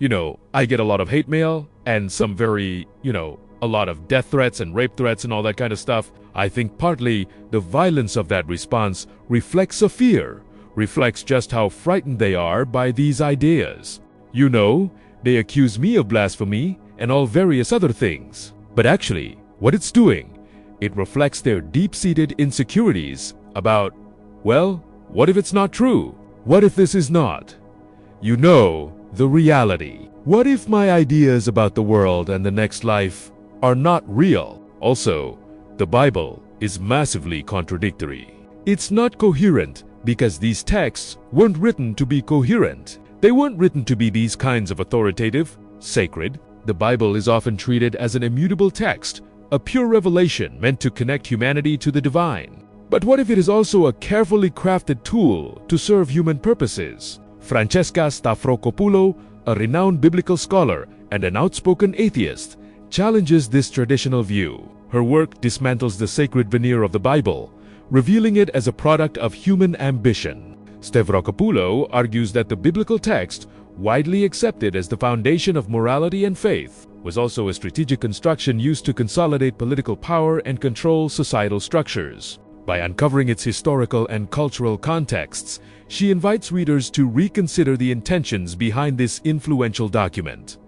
I get a lot of hate mail and some a lot of death threats and rape threats and all that kind of stuff. I think partly the violence of that response reflects a fear, reflects just how frightened they are by these ideas. They accuse me of blasphemy and all various other things. But actually, what it's doing, it reflects their deep-seated insecurities about, well, what if it's not true? What if this is not, the reality? What if my ideas about the world and the next life are not real? Also, the Bible is massively contradictory. It's not coherent because these texts weren't written to be coherent. They weren't written to be these kinds of authoritative, sacred. The Bible is often treated as an immutable text, a pure revelation meant to connect humanity to the divine. But what if it is also a carefully crafted tool to serve human purposes? Francesca Stavrokopoulou, a renowned biblical scholar and an outspoken atheist, challenges this traditional view. Her work dismantles the sacred veneer of the Bible, revealing it as a product of human ambition. Stavrokopoulou argues that the biblical text, widely accepted as the foundation of morality and faith, was also a strategic construction used to consolidate political power and control societal structures. By uncovering its historical and cultural contexts, she invites readers to reconsider the intentions behind this influential document.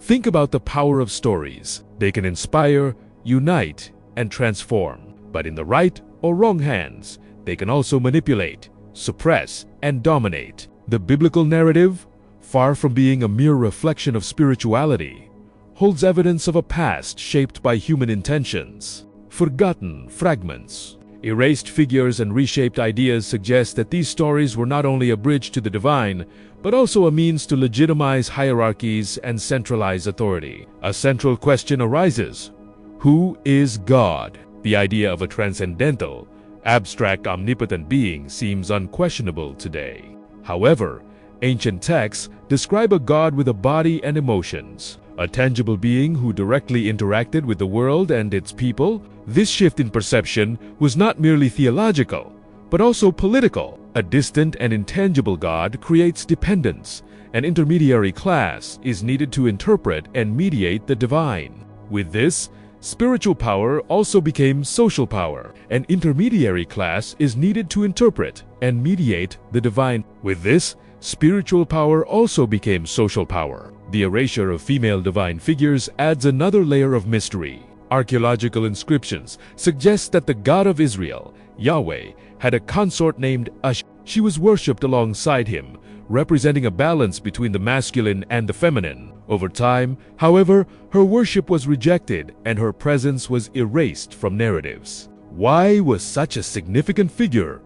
Think about the power of stories. They can inspire, unite, and transform. But in the right or wrong hands, they can also manipulate, suppress, and dominate. The biblical narrative, far from being a mere reflection of spirituality, holds evidence of a past shaped by human intentions. Forgotten fragments, erased figures, and reshaped ideas suggest that these stories were not only a bridge to the divine, but also a means to legitimize hierarchies and centralize authority. A central question arises: who is God? The idea of a transcendental, abstract, omnipotent being seems unquestionable today. However, ancient texts describe a God with a body and emotions, a tangible being who directly interacted with the world and its people. This shift in perception was not merely theological, but also political. A distant and intangible God creates dependence. An intermediary class is needed to interpret and mediate the divine. With this, spiritual power also became social power. An intermediary class is needed to interpret and mediate the divine. With this, spiritual power also became social power. The erasure of female divine figures adds another layer of mystery. Archaeological inscriptions suggest that the God of Israel, Yahweh, had a consort named Ash. She was worshipped alongside him, representing a balance between the masculine and the feminine. Over time, however, her worship was rejected and her presence was erased from narratives. Why was such a significant figure?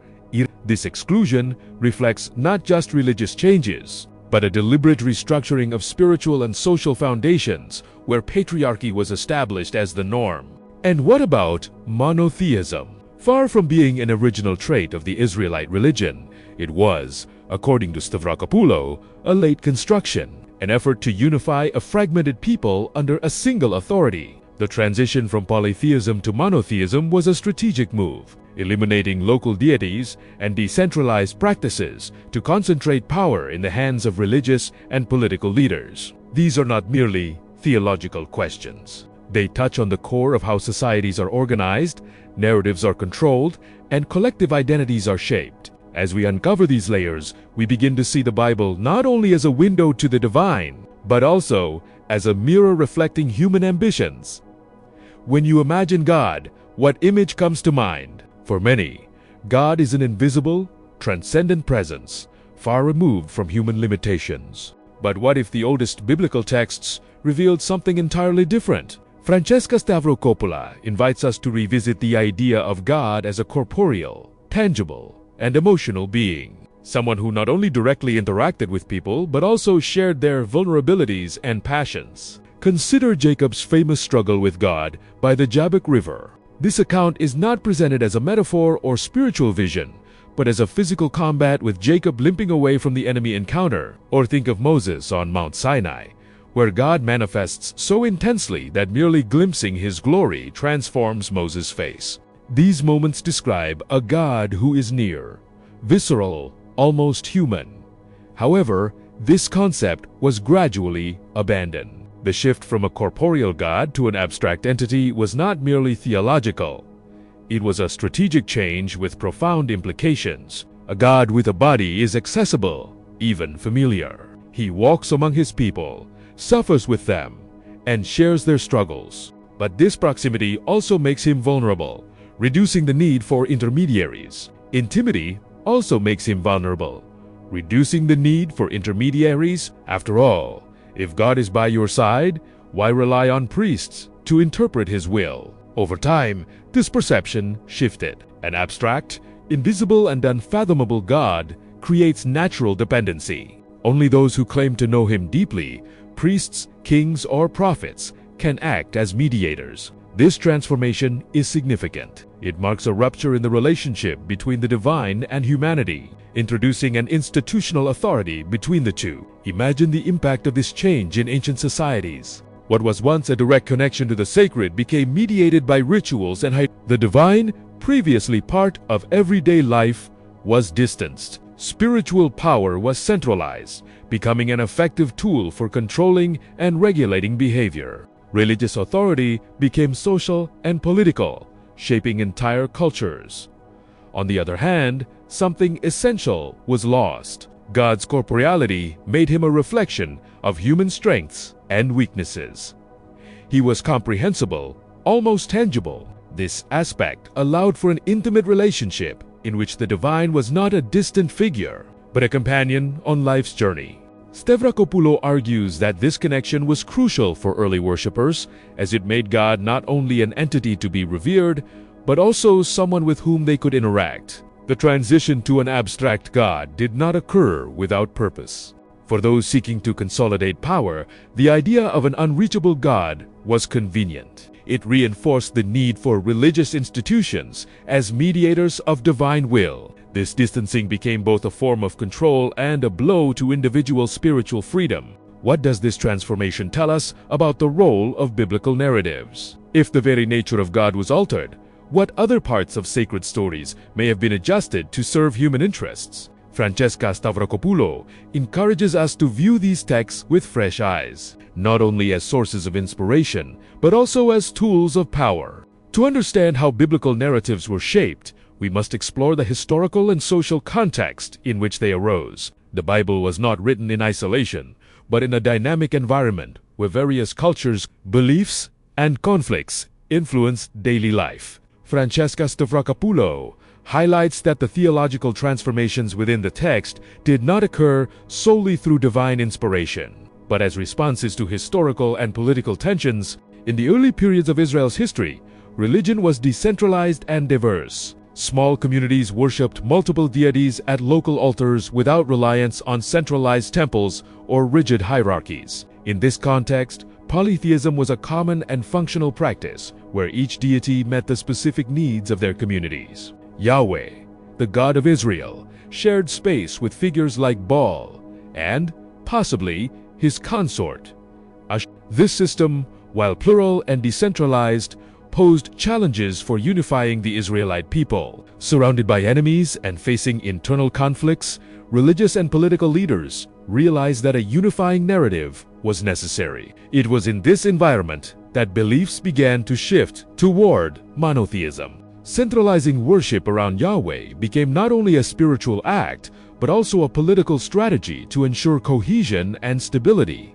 This exclusion reflects not just religious changes, but a deliberate restructuring of spiritual and social foundations where patriarchy was established as the norm. And what about monotheism? Far from being an original trait of the Israelite religion, it was, according to Stavrokopoulou, a late construction, an effort to unify a fragmented people under a single authority. The transition from polytheism to monotheism was a strategic move, eliminating local deities and decentralized practices to concentrate power in the hands of religious and political leaders. These are not merely theological questions. They touch on the core of how societies are organized, narratives are controlled, and collective identities are shaped. As we uncover these layers, we begin to see the Bible not only as a window to the divine, but also as a mirror reflecting human ambitions. When you imagine God, what image comes to mind? For many, God is an invisible, transcendent presence, far removed from human limitations. But what if the oldest biblical texts revealed something entirely different? Francesca Stavrokopoulou invites us to revisit the idea of God as a corporeal, tangible, and emotional being. Someone who not only directly interacted with people, but also shared their vulnerabilities and passions. Consider Jacob's famous struggle with God by the Jabbok River. This account is not presented as a metaphor or spiritual vision, but as a physical combat with Jacob limping away from the enemy encounter. Or think of Moses on Mount Sinai, where God manifests so intensely that merely glimpsing his glory transforms Moses' face. These moments describe a God who is near, visceral, almost human. However, this concept was gradually abandoned. The shift from a corporeal God to an abstract entity was not merely theological. It was a strategic change with profound implications. A God with a body is accessible, even familiar. He walks among his people, suffers with them, and shares their struggles. But this proximity also makes him vulnerable, reducing the need for intermediaries. Intimacy also makes him vulnerable, reducing the need for intermediaries. After all, if God is by your side, why rely on priests to interpret his will? Over time, this perception shifted. An abstract, invisible, and unfathomable God creates natural dependency. Only those who claim to know him deeply, priests, kings, or prophets, can act as mediators. This transformation is significant. It marks a rupture in the relationship between the divine and humanity, introducing an institutional authority between the two. Imagine the impact of this change in ancient societies. What was once a direct connection to the sacred became mediated by rituals and the divine, previously part of everyday life, was distanced. Spiritual power was centralized, becoming an effective tool for controlling and regulating behavior. Religious authority became social and political, shaping entire cultures. On the other hand, something essential was lost. God's corporeality made him a reflection of human strengths and weaknesses. He was comprehensible, almost tangible. This aspect allowed for an intimate relationship in which the divine was not a distant figure, but a companion on life's journey. Stavrakopoulos argues that this connection was crucial for early worshippers, as it made God not only an entity to be revered, but also someone with whom they could interact. The transition to an abstract God did not occur without purpose. For those seeking to consolidate power, the idea of an unreachable God was convenient. It reinforced the need for religious institutions as mediators of divine will. This distancing became both a form of control and a blow to individual spiritual freedom. What does this transformation tell us about the role of biblical narratives? If the very nature of God was altered, what other parts of sacred stories may have been adjusted to serve human interests? Francesca Stavrakopoulos encourages us to view these texts with fresh eyes, not only as sources of inspiration, but also as tools of power. To understand how biblical narratives were shaped, we must explore the historical and social context in which they arose. The Bible was not written in isolation, but in a dynamic environment where various cultures, beliefs, and conflicts influenced daily life. Francesca Stavrakopoulos highlights that the theological transformations within the text did not occur solely through divine inspiration, but as responses to historical and political tensions. In the early periods of Israel's history, religion was decentralized and diverse. Small communities worshipped multiple deities at local altars without reliance on centralized temples or rigid hierarchies. In this context, polytheism was a common and functional practice, where each deity met the specific needs of their communities. Yahweh, the God of Israel, shared space with figures like Baal and, possibly, his consort. This system, while plural and decentralized, posed challenges for unifying the Israelite people. Surrounded by enemies and facing internal conflicts, religious and political leaders realized that a unifying narrative was necessary. It was in this environment that beliefs began to shift toward monotheism. Centralizing worship around Yahweh became not only a spiritual act, but also a political strategy to ensure cohesion and stability.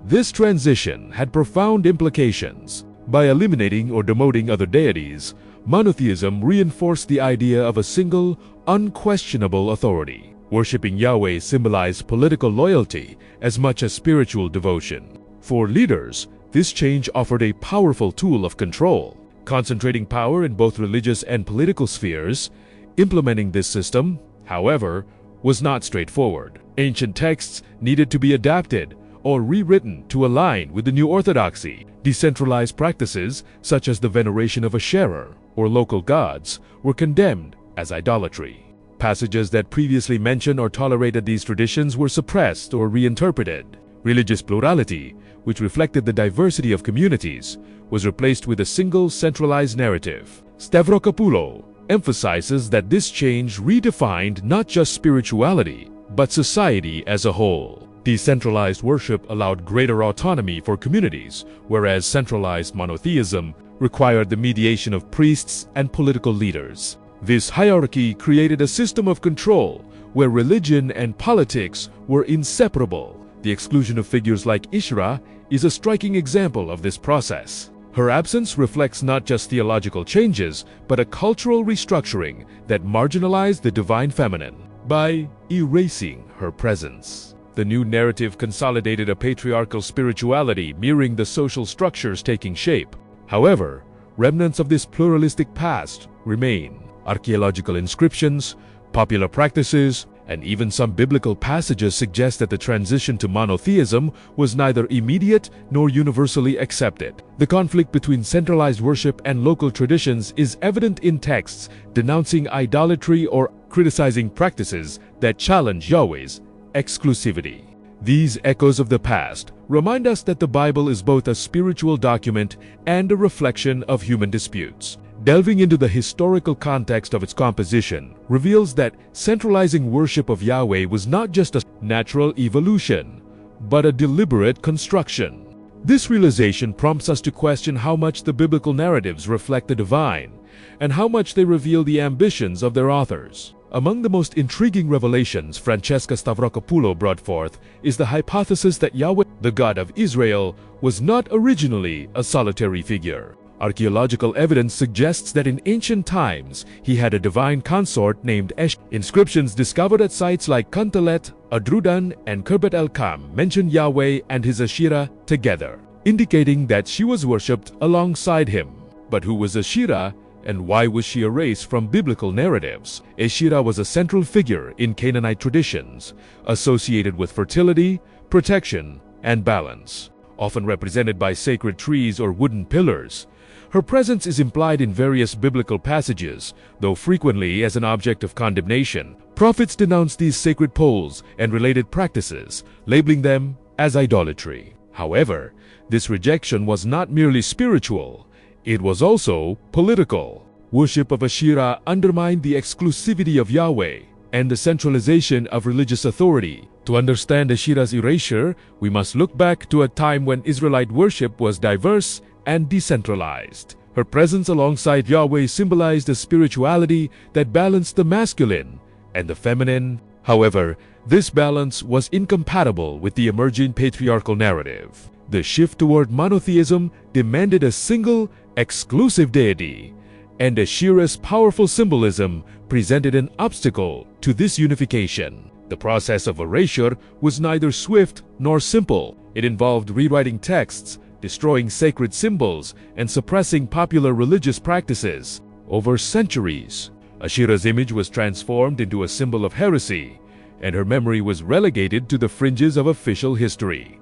This transition had profound implications. By eliminating or demoting other deities, monotheism reinforced the idea of a single, unquestionable authority. Worshipping Yahweh symbolized political loyalty as much as spiritual devotion. For leaders, this change offered a powerful tool of control. Concentrating power in both religious and political spheres, implementing this system, however, was not straightforward. Ancient texts needed to be adapted or rewritten to align with the new orthodoxy. Decentralized practices, such as the veneration of Asherah or local gods, were condemned as idolatry. Passages that previously mentioned or tolerated these traditions were suppressed or reinterpreted. Religious plurality, which reflected the diversity of communities, was replaced with a single centralized narrative. Stavrakopoulos emphasizes that this change redefined not just spirituality, but society as a whole. Decentralized worship allowed greater autonomy for communities, whereas centralized monotheism required the mediation of priests and political leaders. This hierarchy created a system of control where religion and politics were inseparable. The exclusion of figures like Ishra is a striking example of this process. Her absence reflects not just theological changes, but a cultural restructuring that marginalized the divine feminine by erasing her presence. The new narrative consolidated a patriarchal spirituality mirroring the social structures taking shape. However, remnants of this pluralistic past remain. Archaeological inscriptions, popular practices, and even some biblical passages suggest that the transition to monotheism was neither immediate nor universally accepted. The conflict between centralized worship and local traditions is evident in texts denouncing idolatry or criticizing practices that challenge Yahweh's exclusivity. These echoes of the past remind us that the Bible is both a spiritual document and a reflection of human disputes. Delving into the historical context of its composition reveals that centralizing worship of Yahweh was not just a natural evolution, but a deliberate construction. This realization prompts us to question how much the biblical narratives reflect the divine, and how much they reveal the ambitions of their authors. Among the most intriguing revelations Francesca Stavrokopoulou brought forth is the hypothesis that Yahweh, the God of Israel, was not originally a solitary figure. Archaeological evidence suggests that in ancient times he had a divine consort named Esh. Inscriptions discovered at sites like Kantalet, Adrudan, and Khirbet el-Kam mention Yahweh and his Asherah together, indicating that she was worshipped alongside him. But who was Asherah, and why was she erased from biblical narratives? Asherah was a central figure in Canaanite traditions, associated with fertility, protection, and balance, often represented by sacred trees or wooden pillars. Her presence is implied in various biblical passages, though frequently as an object of condemnation. Prophets denounced these sacred poles and related practices, labeling them as idolatry. However, this rejection was not merely spiritual, it was also political. Worship of Asherah undermined the exclusivity of Yahweh and the centralization of religious authority. To understand Asherah's erasure, we must look back to a time when Israelite worship was diverse and decentralized. Her presence alongside Yahweh symbolized a spirituality that balanced the masculine and the feminine. However, this balance was incompatible with the emerging patriarchal narrative. The shift toward monotheism demanded a single, exclusive deity, and Asherah's powerful symbolism presented an obstacle to this unification. The process of erasure was neither swift nor simple. It involved rewriting texts, destroying sacred symbols, and suppressing popular religious practices. Over centuries, Asherah's image was transformed into a symbol of heresy, and her memory was relegated to the fringes of official history.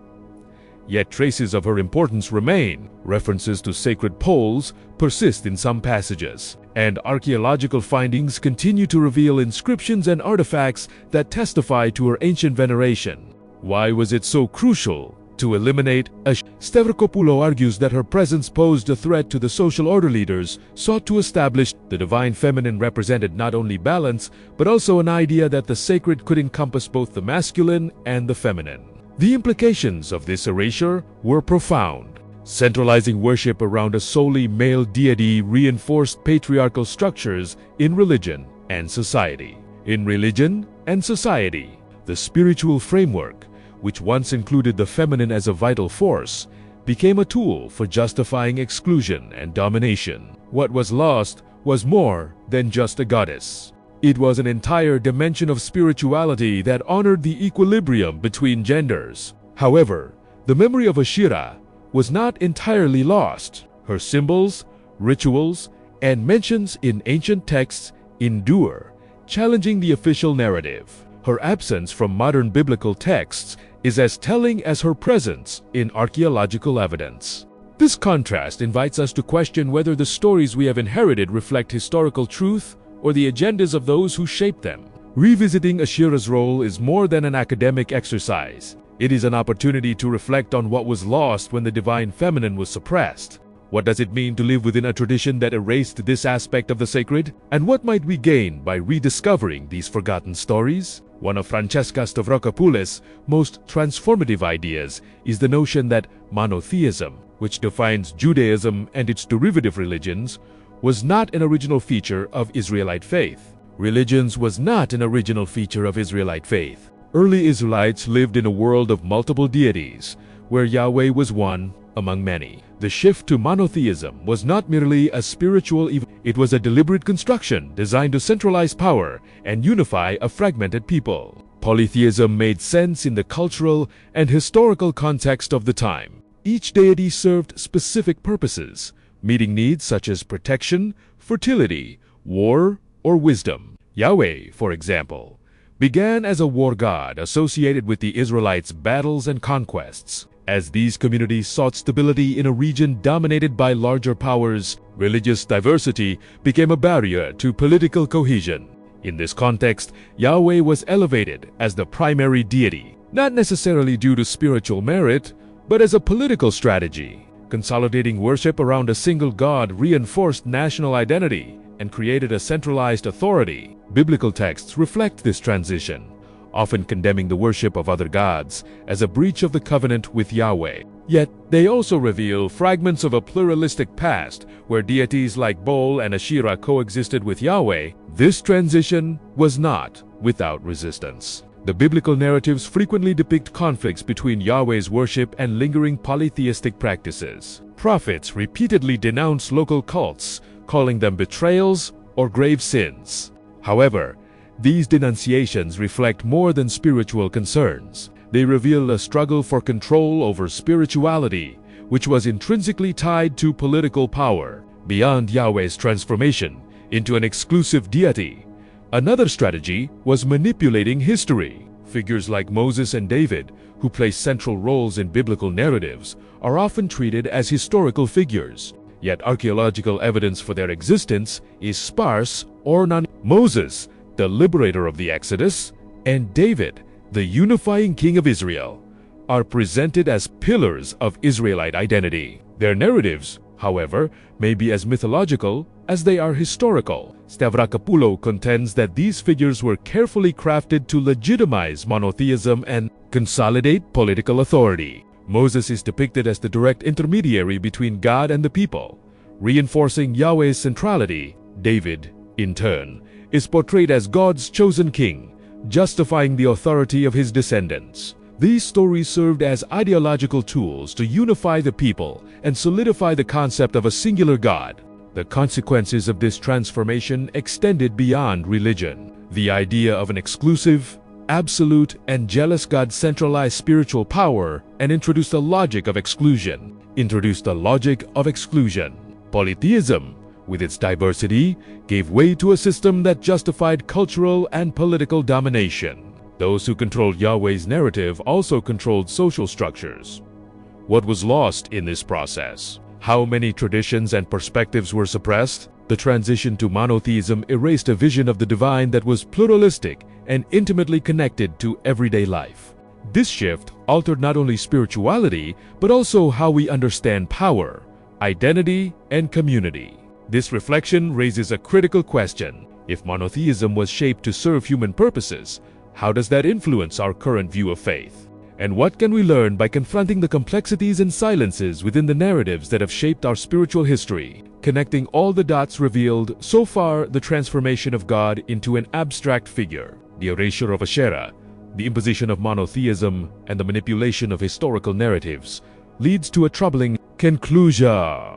Yet traces of her importance remain. References to sacred poles persist in some passages, and archaeological findings continue to reveal inscriptions and artifacts that testify to her ancient veneration. Why was it so crucial to eliminate Asherah? Stavrokopoulou argues that her presence posed a threat to the social order leaders sought to establish. The divine feminine represented not only balance, but also an idea that the sacred could encompass both the masculine and the feminine. The implications of this erasure were profound. Centralizing worship around a solely male deity reinforced patriarchal structures in religion and society. In religion and society, the spiritual framework, which once included the feminine as a vital force, became a tool for justifying exclusion and domination. What was lost was more than just a goddess. It was an entire dimension of spirituality that honored the equilibrium between genders. However, the memory of Asherah was not entirely lost. Her symbols, rituals, and mentions in ancient texts endure, challenging the official narrative. Her absence from modern biblical texts is as telling as her presence in archaeological evidence. This contrast invites us to question whether the stories we have inherited reflect historical truth or the agendas of those who shaped them. Revisiting Asherah's role is more than an academic exercise. It is an opportunity to reflect on what was lost when the divine feminine was suppressed. What does it mean to live within a tradition that erased this aspect of the sacred? And what might we gain by rediscovering these forgotten stories? One of Francesca Stavrakopoulos' most transformative ideas is the notion that monotheism, which defines Judaism and its derivative religions, was not an original feature of Israelite faith. Religions was not an original feature of Israelite faith. Early Israelites lived in a world of multiple deities, where Yahweh was one among many. The shift to monotheism was not merely a spiritual event, it was a deliberate construction designed to centralize power and unify a fragmented people. Polytheism made sense in the cultural and historical context of the time. Each deity served specific purposes, meeting needs such as protection, fertility, war, or wisdom. Yahweh, for example, began as a war god associated with the Israelites' battles and conquests. As these communities sought stability in a region dominated by larger powers, religious diversity became a barrier to political cohesion. In this context, Yahweh was elevated as the primary deity, not necessarily due to spiritual merit, but as a political strategy. Consolidating worship around a single god reinforced national identity and created a centralized authority. Biblical texts reflect this transition, often condemning the worship of other gods as a breach of the covenant with Yahweh. Yet, they also reveal fragments of a pluralistic past where deities like Baal and Asherah coexisted with Yahweh. This transition was not without resistance. The biblical narratives frequently depict conflicts between Yahweh's worship and lingering polytheistic practices. Prophets repeatedly denounce local cults, calling them betrayals or grave sins. However, these denunciations reflect more than spiritual concerns. They reveal a struggle for control over spirituality, which was intrinsically tied to political power. Beyond Yahweh's transformation into an exclusive deity, another strategy was manipulating history. Figures like Moses and David, who play central roles in biblical narratives, are often treated as historical figures. Yet archaeological evidence for their existence is sparse or non. Moses, the liberator of the Exodus, and David, the unifying king of Israel, are presented as pillars of Israelite identity. Their narratives, however, may be as mythological as they are historical. Stavrakopoulos contends that these figures were carefully crafted to legitimize monotheism and consolidate political authority. Moses is depicted as the direct intermediary between God and the people, reinforcing Yahweh's centrality. David, in turn, is portrayed as God's chosen king, justifying the authority of his descendants. These stories served as ideological tools to unify the people and solidify the concept of a singular God. The consequences of this transformation extended beyond religion. The idea of an exclusive, absolute, and jealous God centralized spiritual power and introduced a logic of exclusion. Polytheism, with its diversity, gave way to a system that justified cultural and political domination. Those who controlled Yahweh's narrative also controlled social structures. What was lost in this process? How many traditions and perspectives were suppressed? The transition to monotheism erased a vision of the divine that was pluralistic and intimately connected to everyday life. This shift altered not only spirituality, but also how we understand power, identity, and community. This reflection raises a critical question. If monotheism was shaped to serve human purposes, how does that influence our current view of faith? And what can we learn by confronting the complexities and silences within the narratives that have shaped our spiritual history? Connecting all the dots revealed so far the transformation of God into an abstract figure, the erasure of Asherah, the imposition of monotheism, and the manipulation of historical narratives leads to a troubling conclusion.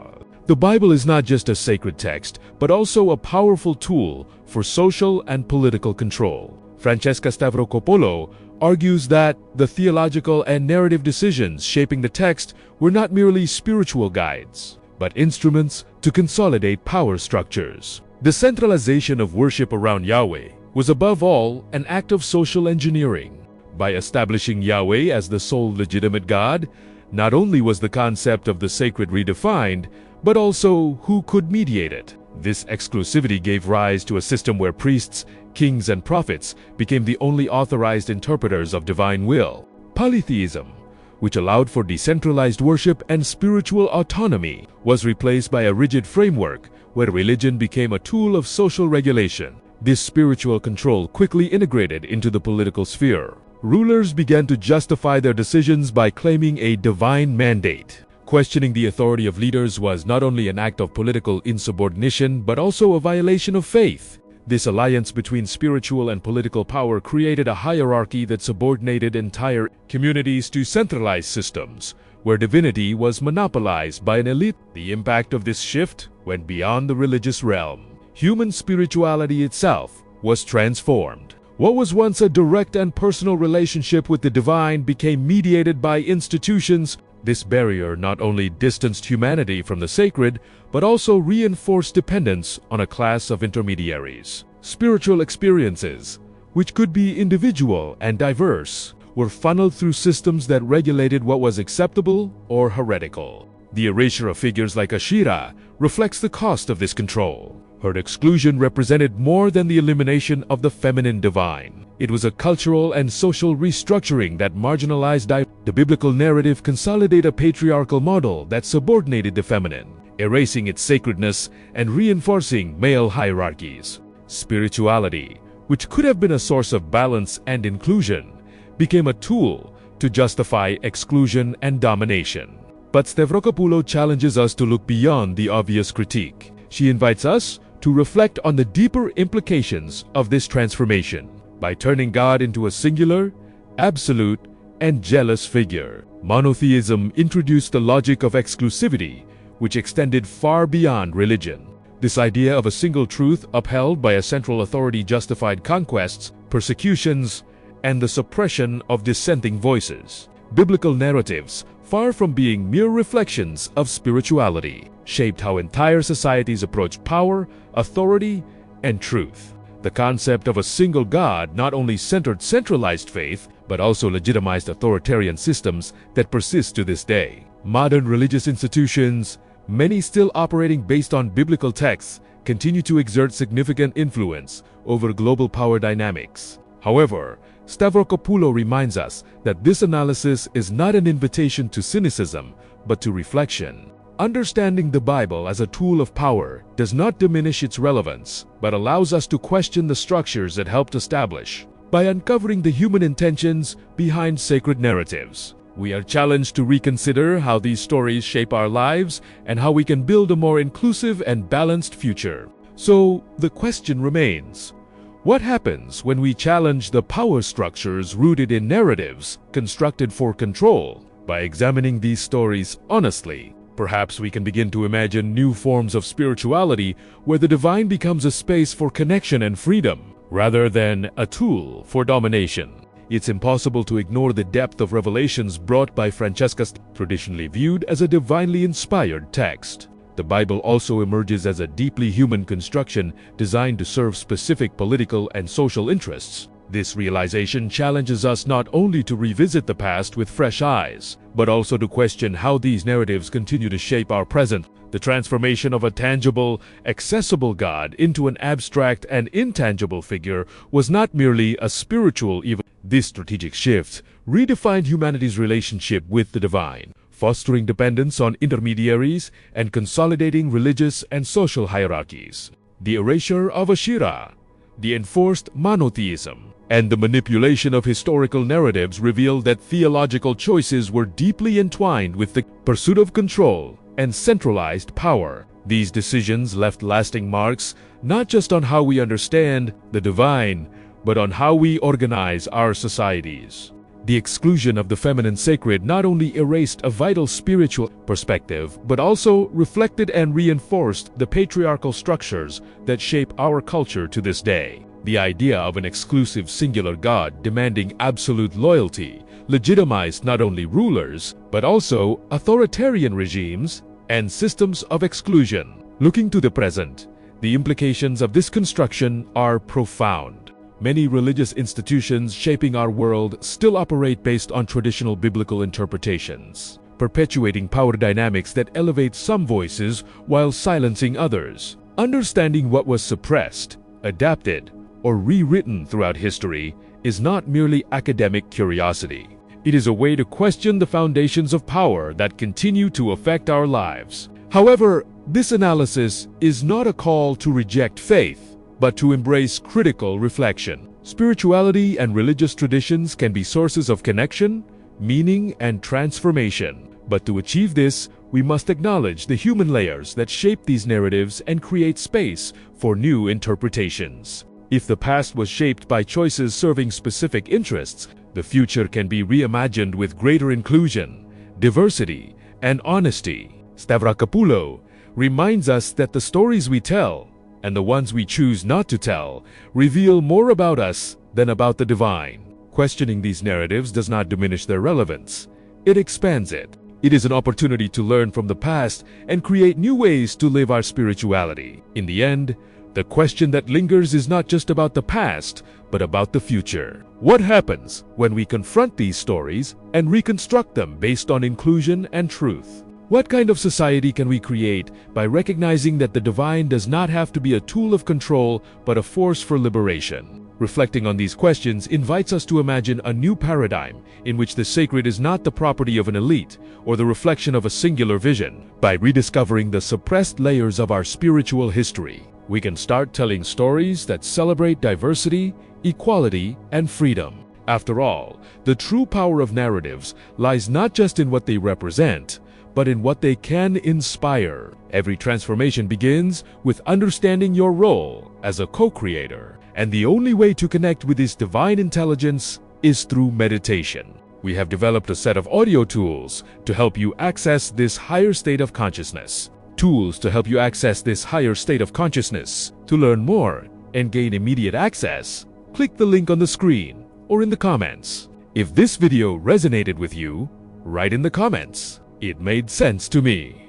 The Bible is not just a sacred text, but also a powerful tool for social and political control. Francesca Stavrakopoulos argues that the theological and narrative decisions shaping the text were not merely spiritual guides, but instruments to consolidate power structures. The centralization of worship around Yahweh was above all an act of social engineering. By establishing Yahweh as the sole legitimate God, not only was the concept of the sacred redefined, but also who could mediate it. This exclusivity gave rise to a system where priests, kings, and prophets became the only authorized interpreters of divine will. Polytheism, which allowed for decentralized worship and spiritual autonomy, was replaced by a rigid framework where religion became a tool of social regulation. This spiritual control quickly integrated into the political sphere. Rulers began to justify their decisions by claiming a divine mandate. Questioning the authority of leaders was not only an act of political insubordination, but also a violation of faith. This alliance between spiritual and political power created a hierarchy that subordinated entire communities to centralized systems, where divinity was monopolized by an elite. The impact of this shift went beyond the religious realm. Human spirituality itself was transformed. What was once a direct and personal relationship with the divine became mediated by institutions. This barrier not only distanced humanity from the sacred, but also reinforced dependence on a class of intermediaries. Spiritual experiences, which could be individual and diverse, were funneled through systems that regulated what was acceptable or heretical. The erasure of figures like Ashira reflects the cost of this control. Her exclusion represented more than the elimination of the feminine divine. It was a cultural and social restructuring that marginalized the biblical narrative consolidated a patriarchal model that subordinated the feminine, erasing its sacredness and reinforcing male hierarchies. Spirituality, which could have been a source of balance and inclusion, became a tool to justify exclusion and domination. But Stavrokopoulou challenges us to look beyond the obvious critique. She invites us to reflect on the deeper implications of this transformation. By turning God into a singular, absolute, and jealous figure, monotheism introduced the logic of exclusivity, which extended far beyond religion. This idea of a single truth upheld by a central authority justified conquests, persecutions, and the suppression of dissenting voices. Biblical narratives, far from being mere reflections of spirituality, shaped how entire societies approach power, authority, and truth. The concept of a single God not only centered centralized faith, but also legitimized authoritarian systems that persist to this day. Modern religious institutions, many still operating based on biblical texts, continue to exert significant influence over global power dynamics. However, Stavrokopoulou reminds us that this analysis is not an invitation to cynicism, but to reflection. Understanding the Bible as a tool of power does not diminish its relevance, but allows us to question the structures it helped establish. By uncovering the human intentions behind sacred narratives, we are challenged to reconsider how these stories shape our lives and how we can build a more inclusive and balanced future. So, the question remains: what happens when we challenge the power structures rooted in narratives constructed for control? By examining these stories honestly, perhaps we can begin to imagine new forms of spirituality where the divine becomes a space for connection and freedom, rather than a tool for domination. It's impossible to ignore the depth of revelations brought by Francesca's, traditionally viewed as a divinely inspired text. The Bible also emerges as a deeply human construction designed to serve specific political and social interests. This realization challenges us not only to revisit the past with fresh eyes, but also to question how these narratives continue to shape our present. The transformation of a tangible, accessible God into an abstract and intangible figure was not merely a spiritual event. This strategic shift redefined humanity's relationship with the divine, fostering dependence on intermediaries and consolidating religious and social hierarchies. The erasure of Ashira, the enforced monotheism, and the manipulation of historical narratives revealed that theological choices were deeply entwined with the pursuit of control and centralized power. These decisions left lasting marks not just on how we understand the divine, but on how we organize our societies. The exclusion of the feminine sacred not only erased a vital spiritual perspective, but also reflected and reinforced the patriarchal structures that shape our culture to this day. The idea of an exclusive singular God demanding absolute loyalty legitimized not only rulers, but also authoritarian regimes and systems of exclusion. Looking to the present, the implications of this construction are profound. Many religious institutions shaping our world still operate based on traditional biblical interpretations, perpetuating power dynamics that elevate some voices while silencing others. Understanding what was suppressed, adapted, or rewritten throughout history is not merely academic curiosity. It is a way to question the foundations of power that continue to affect our lives. However, this analysis is not a call to reject faith, but to embrace critical reflection. Spirituality and religious traditions can be sources of connection, meaning, and transformation. But to achieve this, we must acknowledge the human layers that shape these narratives and create space for new interpretations. If the past was shaped by choices serving specific interests, the future can be reimagined with greater inclusion, diversity, and honesty. Stavrokopoulou reminds us that the stories we tell, and the ones we choose not to tell, reveal more about us than about the divine. Questioning these narratives does not diminish their relevance. It expands it. It is an opportunity to learn from the past and create new ways to live our spirituality. In the end, the question that lingers is not just about the past, but about the future. What happens when we confront these stories and reconstruct them based on inclusion and truth? What kind of society can we create by recognizing that the divine does not have to be a tool of control, but a force for liberation? Reflecting on these questions invites us to imagine a new paradigm in which the sacred is not the property of an elite or the reflection of a singular vision. By rediscovering the suppressed layers of our spiritual history, we can start telling stories that celebrate diversity, equality, and freedom. After all, the true power of narratives lies not just in what they represent, but in what they can inspire. Every transformation begins with understanding your role as a co-creator. And the only way to connect with this divine intelligence is through meditation. We have developed a set of audio tools to help you access this higher state of consciousness. Tools to help you access this higher state of consciousness. To learn more and gain immediate access, click the link on the screen or in the comments. If this video resonated with you, write in the comments, "It made sense to me."